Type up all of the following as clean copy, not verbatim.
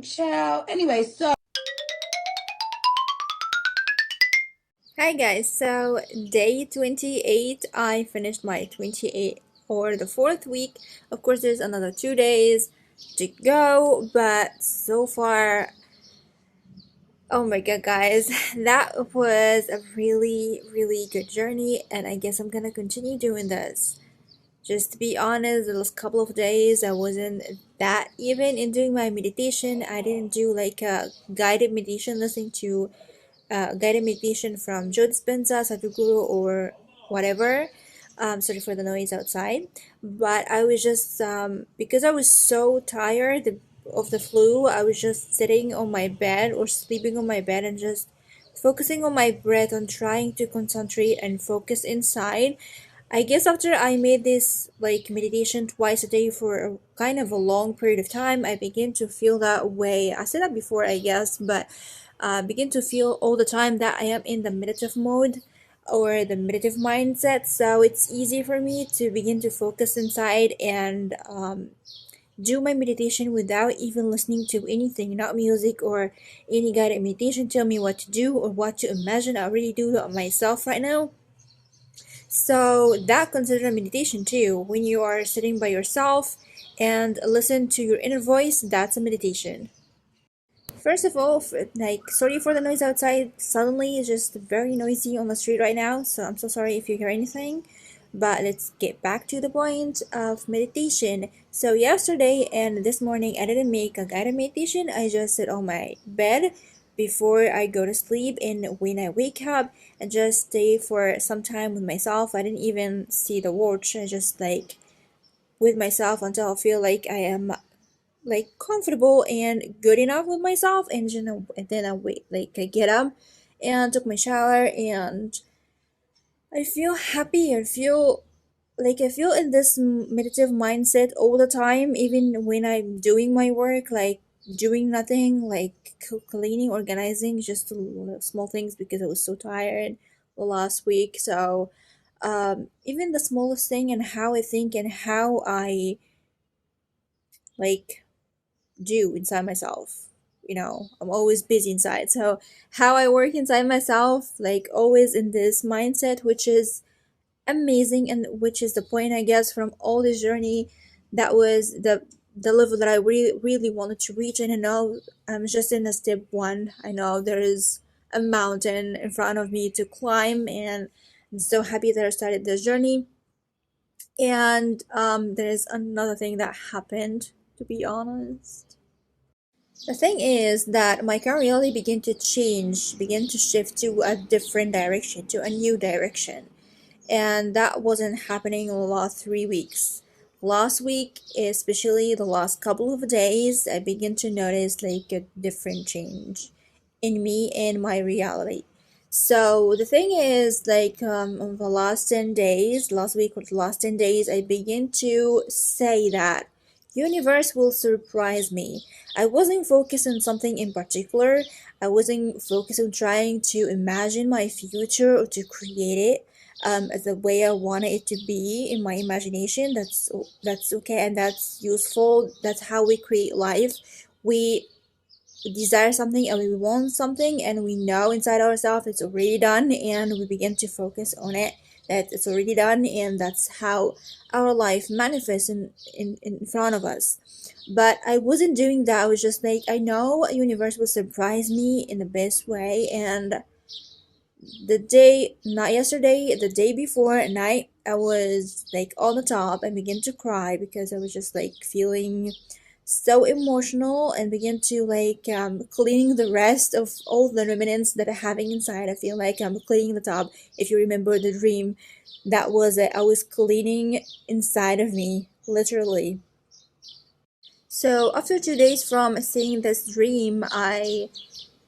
Ciao. Anyway, so Hi guys, so day 28, I finished my 28 or the fourth week. Of course, there's another 2 days to go, but so far, oh my god, guys, that was a really good journey, and I guess I'm gonna continue doing this. Just to be honest, the last couple of days I wasn't that even in doing my meditation. I didn't do like a guided meditation, listening to guided meditation from Joe Dispenza, Sadhguru, or whatever. Sorry for the noise outside. But I was just, because I was so tired of the flu, I was just sitting on my bed or sleeping on my bed and just focusing on my breath, on trying to concentrate and focus inside. I guess after I made this like meditation twice a day for a kind of a long period of time, I began to feel that way. I said that before, I guess, but begin to feel all the time that I am in the meditative mode or the meditative mindset. So it's easy for me to begin to focus inside and do my meditation without even listening to anything, not music or any guided meditation tell me what to do or what to imagine. I already do it myself right now. So that considered meditation too. When you are sitting by yourself and listen to your inner voice, that's a meditation. First of all, like, sorry for the noise outside. Suddenly, it's just very noisy on the street right now, so I'm so sorry if you hear anything. But let's get back to the point of meditation. So, yesterday and this morning, I didn't make a guided meditation. I just sit on my bed before I go to sleep, and when I wake up, I just stay for some time with myself. I didn't even see the watch. I just like with myself until I feel like I am like comfortable and good enough with myself, and you know, and then I wait, like I get up and took my shower, and I feel happy. I feel in this meditative mindset all the time, even when I'm doing my work, like doing nothing, like cleaning, organizing, just small things because I was so tired the last week. So even the smallest thing and how I think and how I like do inside myself. You know, I'm always busy inside. So, how I work inside myself, like always in this mindset, which is amazing, and which is the point, I guess, from all this journey. That was the level that I really wanted to reach. And I know I'm just in a step one. I know there is a mountain in front of me to climb, and I'm so happy that I started this journey. And there is another thing that happened, to be honest. The thing is that my car really began to change, began to shift to a different direction, to a new direction. And that wasn't happening in the last 3 weeks. Last week, especially the last couple of days, I began to notice like a different change in me and my reality. So the thing is, like, on the last 10 days, last week or the last 10 days, I began to say that universe will surprise me. I wasn't focused on something in particular. I wasn't focused on trying to imagine my future or to create it as the way I wanted it to be in my imagination. That's okay, and that's useful. That's how we create life. We desire something and we want something, and we know inside ourselves it's already done, and we begin to focus on it, that it's already done, and that's how our life manifests in front of us. But I wasn't doing that. I was just like, I know a universe will surprise me in the best way. And the day, not yesterday, the day before at night, I was like on the top and began to cry because I was just like feeling so emotional, and began to like cleaning the rest of all the remnants that I'm having inside. I feel like I'm cleaning the top. If you remember the dream, that was it. I was cleaning inside of me, literally. So after 2 days from seeing this dream, I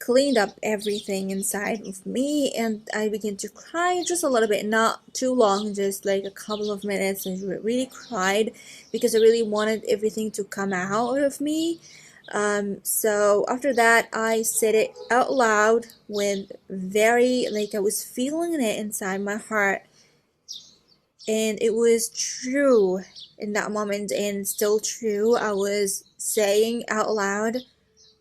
cleaned up everything inside of me, and I began to cry just a little bit, not too long, just like a couple of minutes. I really cried because I really wanted everything to come out of me. So after that, I said it out loud with very, like, I was feeling it inside my heart, and it was true in that moment, and still true. I was saying out loud,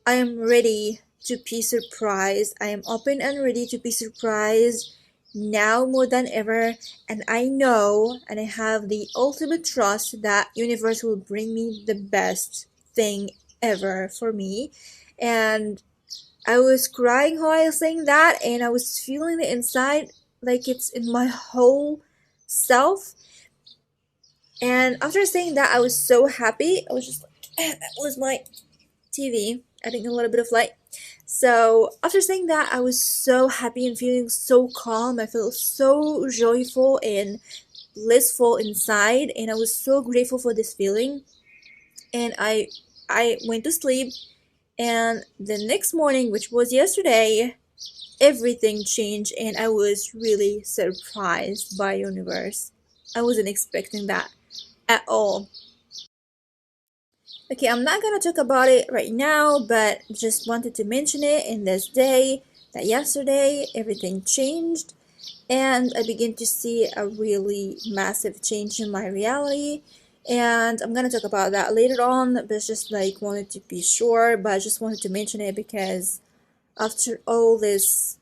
I am ready to be surprised. I am open and ready to be surprised now more than ever. And I know and I have the ultimate trust that universe will bring me the best thing ever for me. And I was crying while I was saying that, and I was feeling it inside like it's in my whole self. And after saying that, I was so happy. I was just like, that was my TV adding a little bit of light. So after saying that, I was so happy and feeling so calm. I felt so joyful and blissful inside, and I was so grateful for this feeling. And I went to sleep, and the next morning, which was yesterday, everything changed, and I was really surprised by universe. I wasn't expecting that at all. Okay, I'm not gonna talk about it right now, but just wanted to mention it in this day that yesterday everything changed and I began to see a really massive change in my reality. And I'm gonna talk about that later on, but just like wanted to be sure, but I just wanted to mention it because after all this,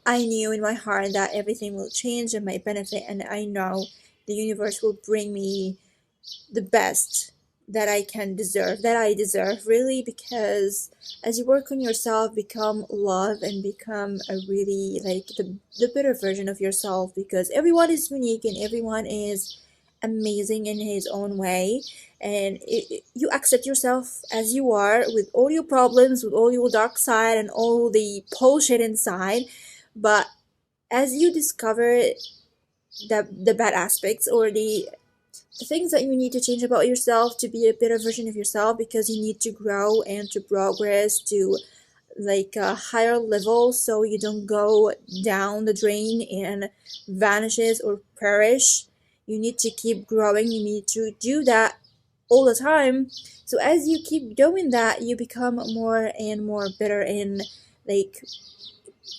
I knew in my heart that everything will change in my benefit, and I know the universe will bring me the best that I can deserve, that I deserve really, because as you work on yourself, become love and become a really like the better version of yourself, because everyone is unique and everyone is amazing in his own way. And you accept yourself as you are with all your problems, with all your dark side and all the bullshit inside. But as you discover the bad aspects or the things that you need to change about yourself to be a better version of yourself, because you need to grow and to progress to like a higher level so you don't go down the drain and vanishes or perish. You need to keep growing, you need to do that all the time. So as you keep doing that, you become more and more better and like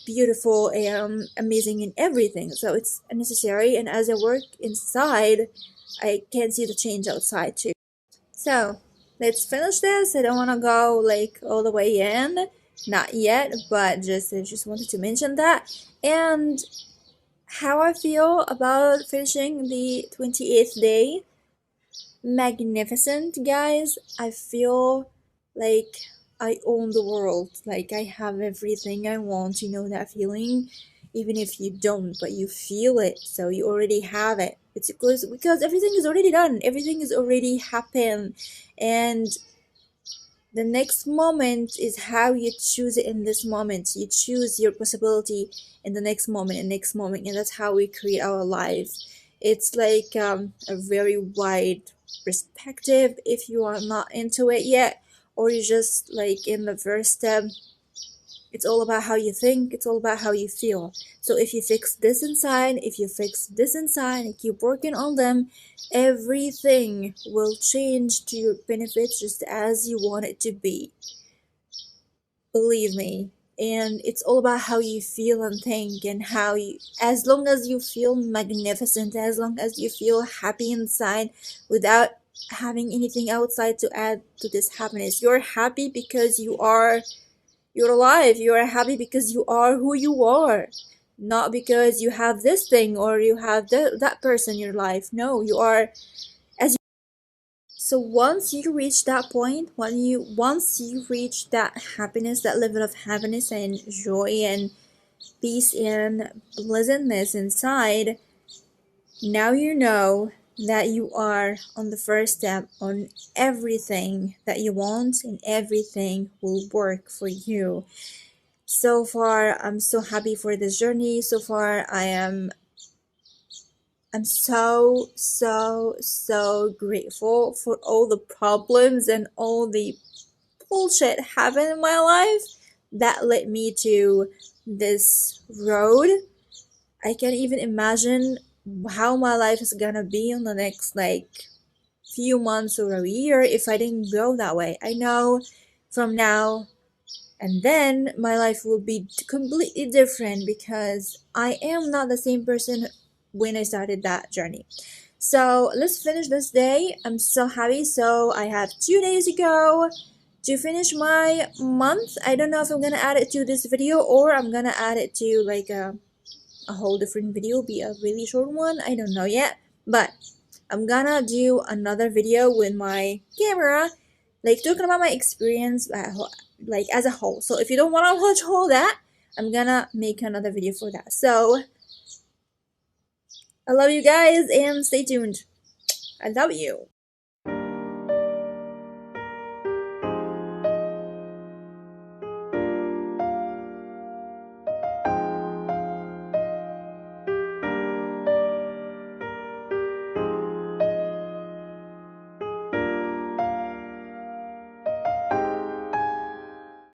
beautiful and amazing in everything. So it's necessary, and as I work inside, I can see the change outside too. So let's finish this. I don't want to go like all the way in, not yet, but just wanted to mention that. And how I feel about finishing the 28th day, magnificent, guys. I feel like I own the world, like I have everything I want. You know that feeling, even if you don't, but you feel it, so you already have it. It's because everything is already done, everything is already happened, and the next moment is how you choose it in this moment. You choose your possibility in the next moment and next moment, and that's how we create our life. It's like a very wide perspective if you are not into it yet, or you're just like in the first step. It's all about how you think, it's all about how you feel. So if you fix this inside, if you fix this inside and keep working on them, everything will change to your benefits just as you want it to be. Believe me. And it's all about how you feel and think, and how you, as long as you feel magnificent, as long as you feel happy inside without having anything outside to add to this happiness, you're happy because you're alive. You are happy because you are who you are, not because you have this thing or you have that person in your life. No, you are as you. So once you reach that point, once you reach that happiness, that level of happiness and joy and peace and pleasantness inside, now you know that you are on the first step on everything that you want, and everything will work for you. So far, I'm so happy for this journey. So far, I'm so grateful for all the problems and all the bullshit happened in my life that led me to this road. I can't even imagine how my life is gonna be in the next like few months or a year if I didn't go that way. I know from now and then my life will be completely different, because I am not the same person when I started that journey. So let's finish this day. I'm so happy. So I have 2 days ago. to finish my month. I don't know if I'm gonna add it to this video or I'm gonna add it to like a whole different video, be a really short one. I don't know yet, but I'm gonna do another video with my camera, like talking about my experience like as a whole. So if you don't want to watch all that, I'm gonna make another video for that. So I love you guys and stay tuned. I love you.